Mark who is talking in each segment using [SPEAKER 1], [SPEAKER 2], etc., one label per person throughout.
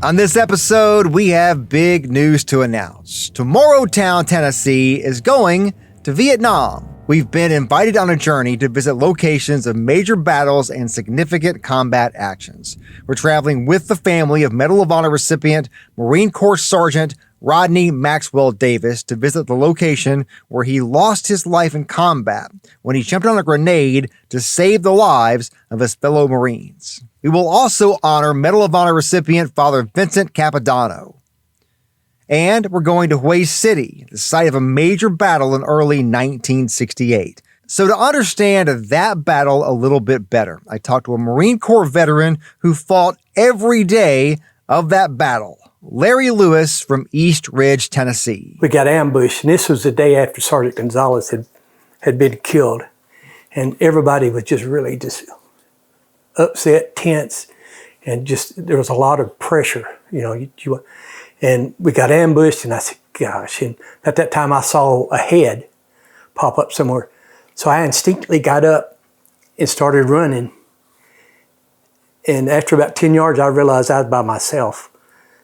[SPEAKER 1] On this episode, we have big news to announce. Tomorrowtown, Tennessee is going to Vietnam. We've been invited on a journey to visit locations of major battles and significant combat actions. We're traveling with the family of Medal of Honor recipient Marine Corps Sergeant Rodney Maxwell Davis to visit the location where he lost his life in combat when he jumped on a grenade to save the lives of his fellow Marines. We will also honor Medal of Honor recipient Father Vincent Capodanno. And we're going to Hue City, the site of a major battle in early 1968. So to understand that battle a little bit better, I talked to a Marine Corps veteran who fought every day of that battle, Larry Lewis from East Ridge, Tennessee.
[SPEAKER 2] We got ambushed, and this was the day after Sergeant Gonzalez had been killed. And everybody was just really upset, tense, and there was a lot of pressure, and we got ambushed, and I said, gosh, and at that time I saw a head pop up somewhere. So I instinctively got up and started running. And after about 10 yards, I realized I was by myself.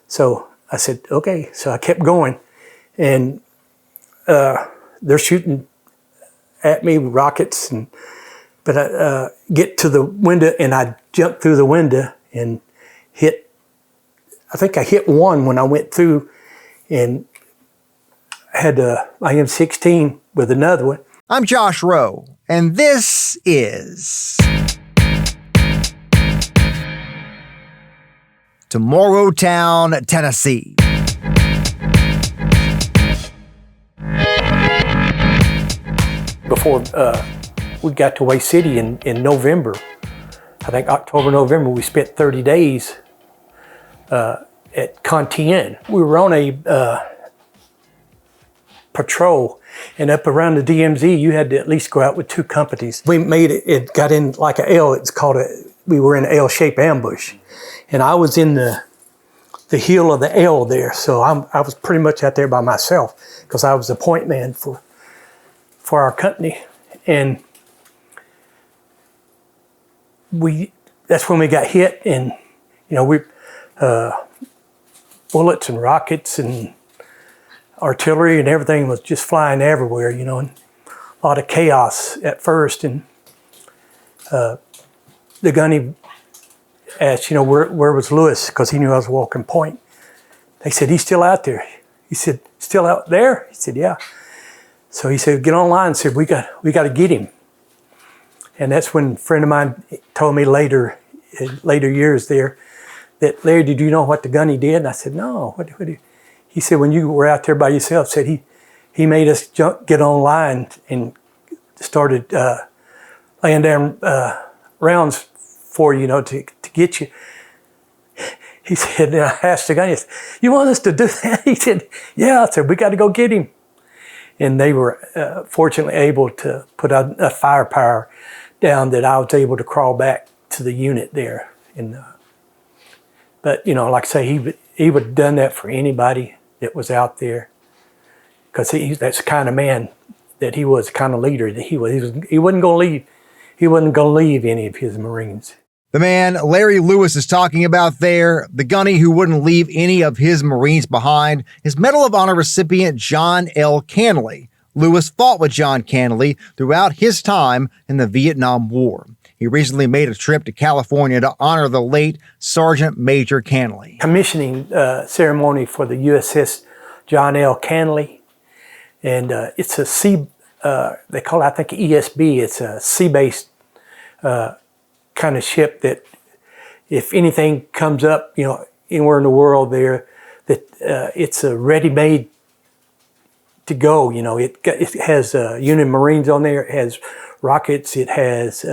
[SPEAKER 2] So I said, okay. So I kept going, and they're shooting at me with rockets, but I get to the window, and I jumped through the window and I think I hit one when I went through, and had a IM-16 with another one.
[SPEAKER 1] I'm Josh Rowe, and this is Tomorrowtown, Tennessee.
[SPEAKER 2] Before we got to Hue City in November, I think October, November, we spent 30 days at Canley. We were on a patrol, and up around the DMZ, you had to at least go out with 2 companies. We made it got in like a L, we were in an L-shaped ambush. And I was in the heel of the L there, so I was pretty much out there by myself because I was the point man for our company. And that's when we got hit, and we bullets and rockets and artillery and everything was just flying everywhere, and a lot of chaos at first. And the gunny asked, where was Lewis? Because he knew I was walking point. They said, he's still out there. He said, still out there? He said, yeah. So he said, get online and said, we got to get him. And that's when a friend of mine told me later years there, that, Larry, did you know what the gunny did? And I said, no, what he said, when you were out there by yourself, said he made us get online and started laying down rounds for to get you. He said, and I asked the gunny, you want us to do that? He said, yeah. I said, we got to go get him. And they were fortunately able to put a firepower down that I was able to crawl back to the unit there. But like I say, he would have done that for anybody that was out there, because that's the kind of man that he was, the kind of leader that he was. He wasn't going to leave. He wasn't going to leave any of his Marines.
[SPEAKER 1] The man Larry Lewis is talking about there, the gunny who wouldn't leave any of his Marines behind, is Medal of Honor recipient John L. Canley. Lewis fought with John Canley throughout his time in the Vietnam War. He recently made a trip to California to honor the late Sergeant Major Canley.
[SPEAKER 2] Commissioning ceremony for the USS John L. Canley. And it's a sea, they call it, I think, ESB. It's a sea-based kind of ship that if anything comes up, anywhere in the world there, that it's a ready-made to go. It has Union Marines on there. It has rockets. It has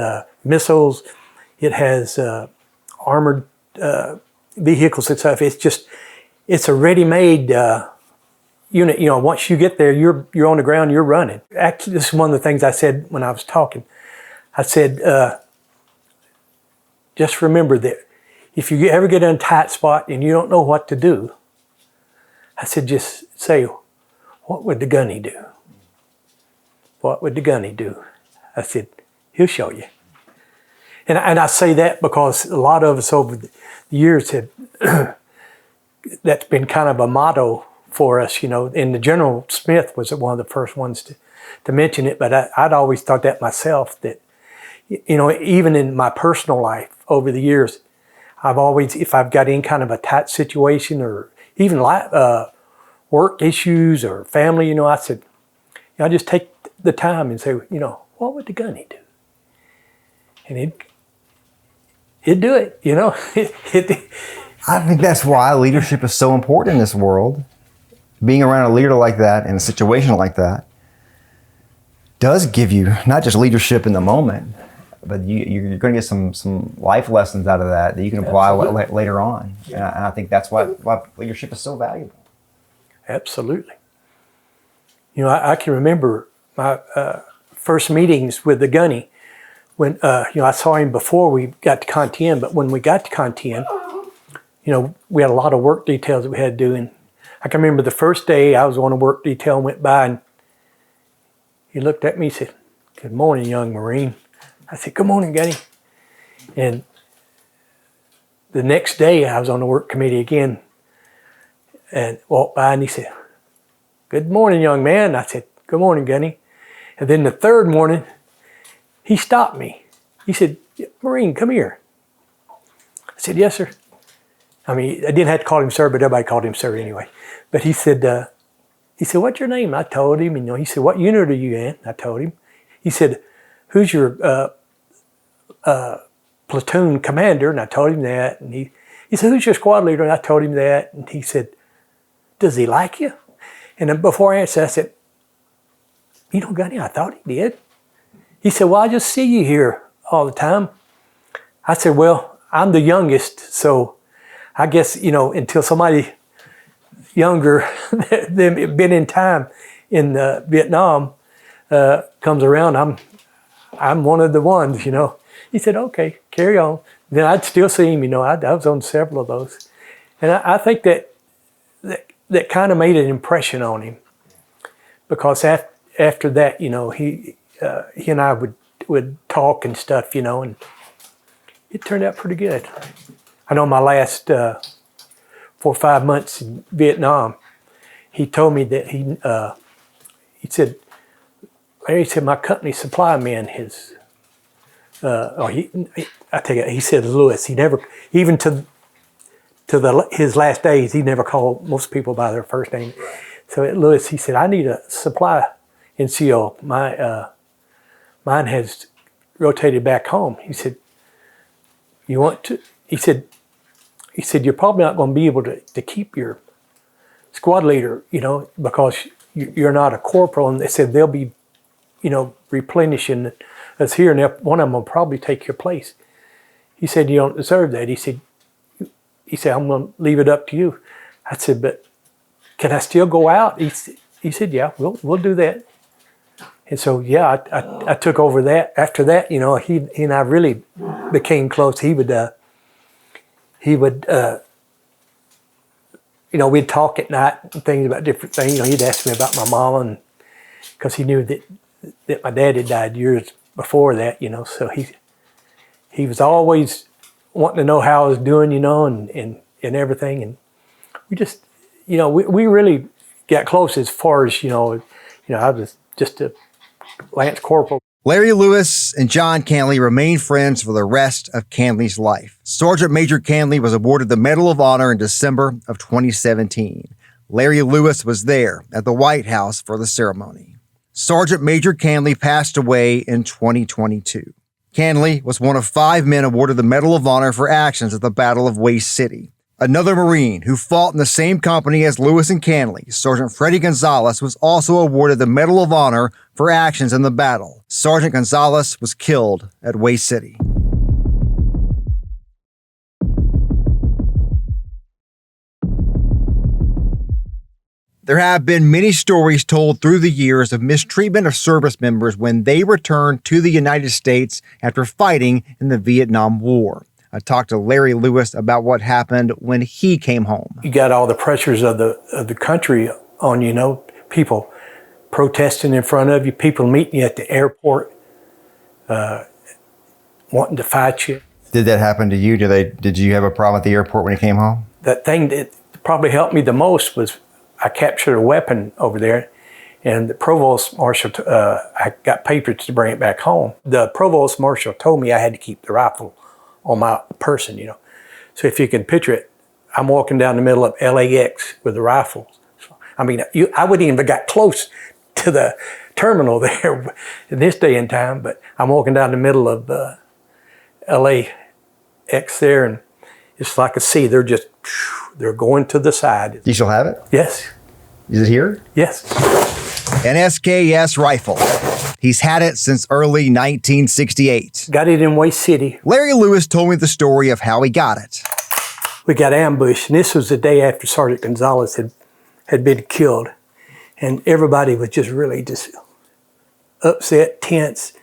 [SPEAKER 2] missiles. It has armored vehicles and stuff. It's a ready-made unit. Once you get there, you're on the ground. You're running. Actually, this is one of the things I said when I was talking. I said, just remember that if you ever get in a tight spot and you don't know what to do, I said, just say, what would the gunny do? What would the gunny do? I said, he'll show you. And I say that because a lot of us over the years have that's been kind of a motto for us, you know. And the General Smith was one of the first ones to mention it, but I'd always thought that myself, that, you know, even in my personal life over the years, I've always, if I've got any kind of a tight situation or even work issues or family, you know, I said, you know, I just take the time and say, you know, what would the gunny do? And he'd do it, you know.
[SPEAKER 3] I think that's why leadership is so important in this world. Being around a leader like that in a situation like that does give you not just leadership in the moment, but you're going to get some life lessons out of that you can apply later on. Yeah. And I think that's why leadership is so valuable.
[SPEAKER 2] Absolutely. You know, I can remember my first meetings with the gunny when, you know, I saw him before we got to Contin, but when we got to Contin, you know, we had a lot of work details that we had to do. And I can remember the first day I was on a work detail and went by, and he looked at me and said, "Good morning, young Marine." I said, "Good morning, Gunny." And the next day I was on the work committee again and walked by, and he said, "Good morning, young man." I said, "Good morning, Gunny." And then the third morning, he stopped me. He said, "Marine, come here." I said, "Yes, sir." I mean, I didn't have to call him sir, but everybody called him sir anyway. But he said, "What's your name?" I told him. And, you know, he said, "What unit are you in?" I told him. He said, "Who's your platoon commander?" And I told him that. And he said, "Who's your squad leader?" And I told him that. And he said, "Does he like you?" And then before I answered, I said, "You know, Gunny, I thought he did." He said, "Well, I just see you here all the time." I said, "Well, I'm the youngest, so I guess, you know, until somebody younger than been in time in Vietnam comes around, I'm one of the ones, you know." He said, "Okay, carry on." Then I'd still see him, you know. I was on several of those. And I think that kind of made an impression on him, because after that, you know, he and I would talk and stuff, you know, and it turned out pretty good. I know my last 4 or 5 months in Vietnam, he told me that he said, "Larry," he said, "my company supply man his," I tell you, he said Lewis. He never, even to his last days, he never called most people by their first name. So at Lewis, he said, "I need a supply NCO. Mine has rotated back home." He said, "You want to?" He said, "You're probably not going to be able to keep your squad leader, you know, because you're not a corporal." And they said, "They'll be, you know, replenishing us here, and one of them will probably take your place." He said, "You don't deserve that." He said, "I'm going to leave it up to you." I said, "But can I still go out?" He said, "Yeah, we'll do that." And so, yeah, I took over that. After that, you know, he and I really became close. He would, you know, we'd talk at night and things about different things. You know, he'd ask me about my mama, and because he knew that my dad had died years before that, you know. So he was always wanting to know how I was doing, you know, and everything. And we just, you know, we really got close as far as, you know, I was just a Lance Corporal.
[SPEAKER 1] Larry Lewis and John Canley remained friends for the rest of Canley's life. Sergeant Major Canley was awarded the Medal of Honor in December of 2017. Larry Lewis was there at the White House for the ceremony. Sergeant Major Canley passed away in 2022. Canley was one of 5 men awarded the Medal of Honor for actions at the Battle of Hue City. Another Marine who fought in the same company as Lewis and Canley, Sergeant Freddie Gonzalez, was also awarded the Medal of Honor for actions in the battle. Sergeant Gonzalez was killed at Hue City. There have been many stories told through the years of mistreatment of service members when they returned to the United States after fighting in the Vietnam War. I talked to Larry Lewis about what happened when he came home.
[SPEAKER 2] You got all the pressures of the country on you, you know, people protesting in front of you, people meeting you at the airport, wanting to fight you.
[SPEAKER 3] Did that happen to you? Did you have a problem at the airport when you came home?
[SPEAKER 2] That thing that probably helped me the most was I captured a weapon over there, and the provost marshal, I got papers to bring it back home. The provost marshal told me I had to keep the rifle on my person, you know. So if you can picture it, I'm walking down the middle of LAX with the rifle. I mean, I wouldn't even have got close to the terminal there in this day and time, but I'm walking down the middle of LAX there, and it's like a sea. They're going to the side.
[SPEAKER 3] Do you still have it?
[SPEAKER 2] Yes.
[SPEAKER 3] Is it here?
[SPEAKER 2] Yes.
[SPEAKER 1] An SKS rifle. He's had it since early 1968.
[SPEAKER 2] Got it in Hue City.
[SPEAKER 1] Larry Lewis told me the story of how he got it.
[SPEAKER 2] We got ambushed, and this was the day after Sergeant Gonzalez had been killed. And everybody was just really upset, tense,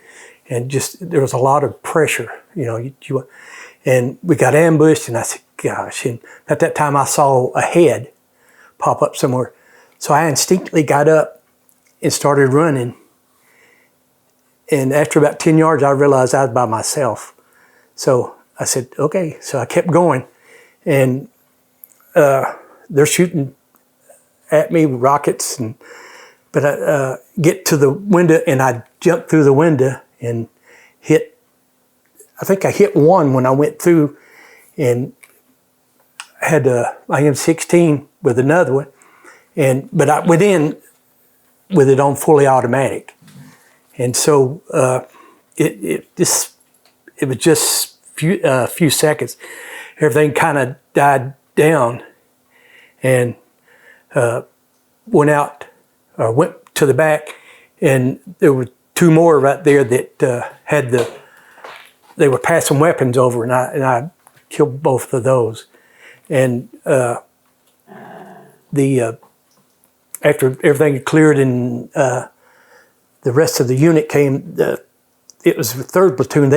[SPEAKER 2] and there was a lot of pressure, you know. And we got ambushed, and I said, gosh. And at that time, I saw a head pop up somewhere. So I instinctively got up and started running. And after about 10 yards, I realized I was by myself. So I said, okay. So I kept going. And they're shooting at me with rockets. But I get to the window, and I jumped through the window and I think I hit one when I went through, and had a IM-16 with another one. But I went in with it on fully automatic. And so it was just a few seconds. Everything kind of died down, and went to the back, and there were two more right there that they were passing weapons over, and I killed both of those. And after everything cleared and the rest of the unit came, it was the 3rd platoon.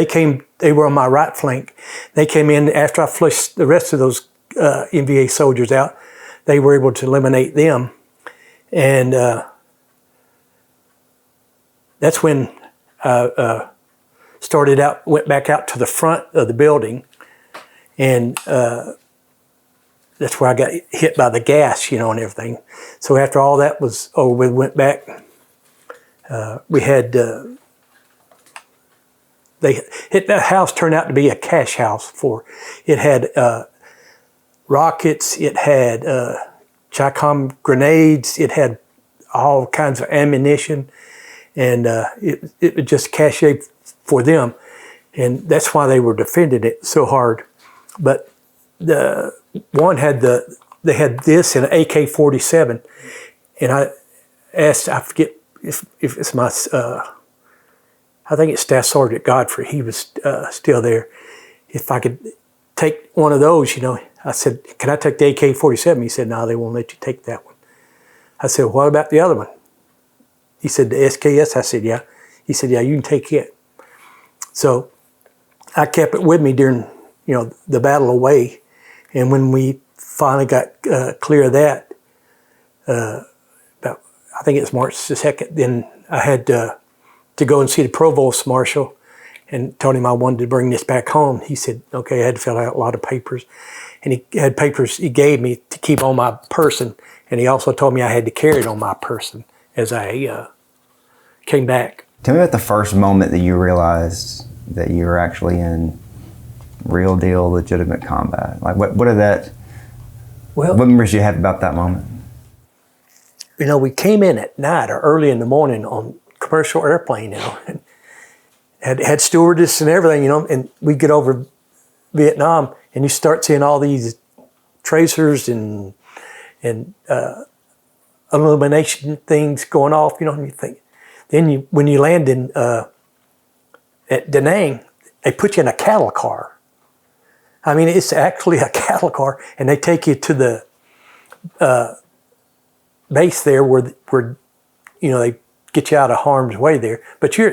[SPEAKER 2] They were on my right flank. They came in after I flushed the rest of those NVA soldiers out. They were able to eliminate them. And that's when I went back out to the front of the building, and that's where I got hit by the gas, you know, and everything. So after all that was over, we went back. We had that house turned out to be a cash house. It had rockets, it had Chicom grenades, it had all kinds of ammunition, and it was just cache for them, and that's why they were defending it so hard. But the one they had this and an AK-47, and I asked, I forget if it's my, I think it's Staff Sergeant Godfrey, he was still there, if I could take one of those, you know. I said, can I take the AK-47? He said, no, they won't let you take that one. I said, what about the other one? He said, the SKS? I said, yeah. He said, yeah, you can take it. So I kept it with me during, you know, the battle away. And when we finally got clear of that, I think it's March the 2nd, then I had to go and see the provost marshal and told him I wanted to bring this back home. He said, okay, I had to fill out a lot of papers. And he had papers he gave me to keep on my person. And he also told me I had to carry it on my person as I came back.
[SPEAKER 3] Tell me about the first moment that you realized that you were actually in real deal, legitimate combat. Like what memories do you have about that moment?
[SPEAKER 2] You know, we came in at night or early in the morning on commercial airplane, you know, and had stewardess and everything, you know, and we get over Vietnam and you start seeing all these tracers and illumination things going off, you know, and you think, then when you land in at Da Nang, they put you in a cattle car. I mean, it's actually a cattle car, and they take you to the base there where you know, they get you out of harm's way there. But you're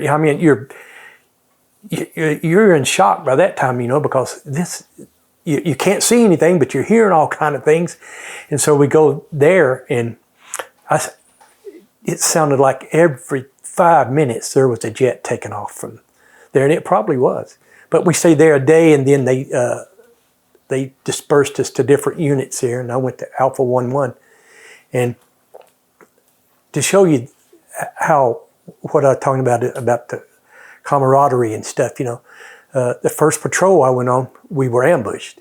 [SPEAKER 2] in shock by that time, you know, because you can't see anything, but you're hearing all kind of things. And so we go there, and it sounded like every 5 minutes there was a jet taking off from there, and it probably was. But we stayed there a day, and then they they dispersed us to different units there, and I went to Alpha 1-1. And to show you how, what I was talking about the camaraderie and stuff, the first patrol I went on, we were ambushed.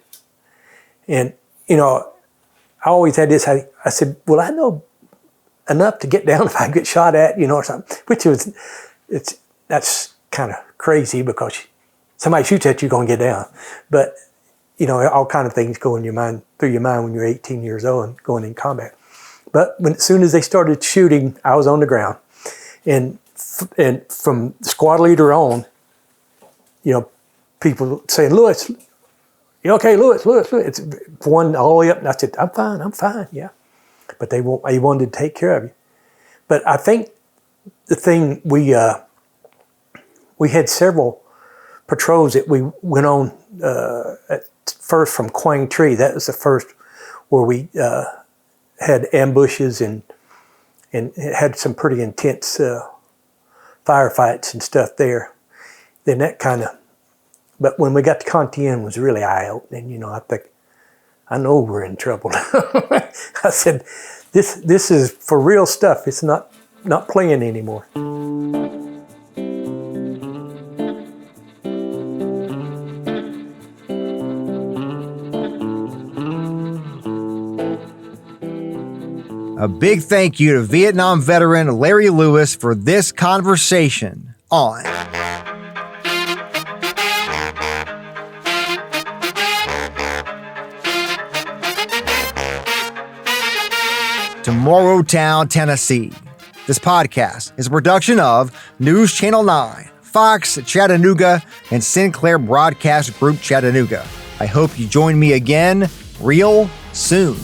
[SPEAKER 2] And, I always had this, I said, well, I know enough to get down if I get shot at, or something, which that's kind of crazy because somebody shoots at you, you're going to get down. But, all kind of things go in your mind, through your mind when you're 18 years old and going in combat. But as soon as they started shooting, I was on the ground. And from the squad leader on, people saying, Lewis, you okay, Lewis? It's one all the way up. And I said, I'm fine, yeah. But they wanted to take care of you. But I think the thing, we had several patrols that we went on at first from Quang Tree. That was the first where we had ambushes and had some pretty intense firefights and stuff there. Then that kind of, but when we got to Contien, it was really eye-opening. I think, I know we're in trouble. I said, this is for real stuff. It's not playing anymore.
[SPEAKER 1] A big thank you to Vietnam veteran Larry Lewis for this conversation on Tomorrowtown, Tennessee. This podcast is a production of News Channel 9, Fox Chattanooga, and Sinclair Broadcast Group Chattanooga. I hope you join me again real soon.